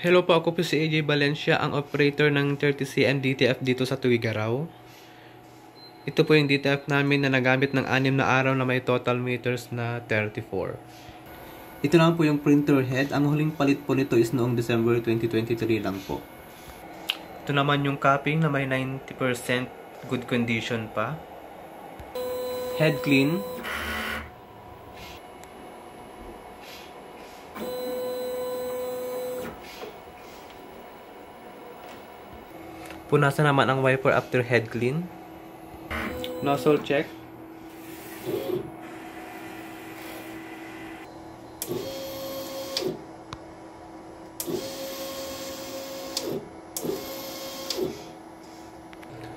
Hello po, ako po si AJ Valencia, ang operator ng 30cm DTF dito sa Tuwigaraw. Ito po yung DTF namin na nagamit ng 6 na araw na may total meters na 34. Ito naman po yung printer head. Ang huling palit po nito is noong December 2023 lang po. Ito naman yung capping na may 90% good condition pa. Head clean. Punasan naman ang wiper after head clean. Nozzle check.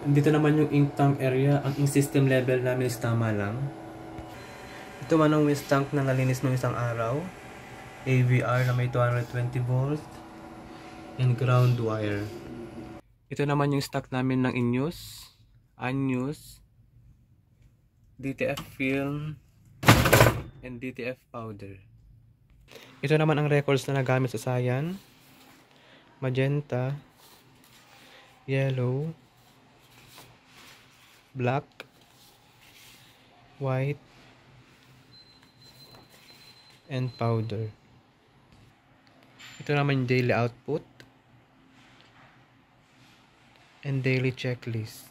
Dito naman yung ink tank area. Ang ink system level namin is tama lang. Ito man ang waste tank na nalinis ng isang araw. AVR na may 220 volts and ground wire. Ito naman yung stock namin ng in-use, unused, DTF film, and DTF powder. Ito naman ang records na nagamit sa cyan, magenta, yellow, black, white, and powder. Ito naman yung daily output and daily checklist.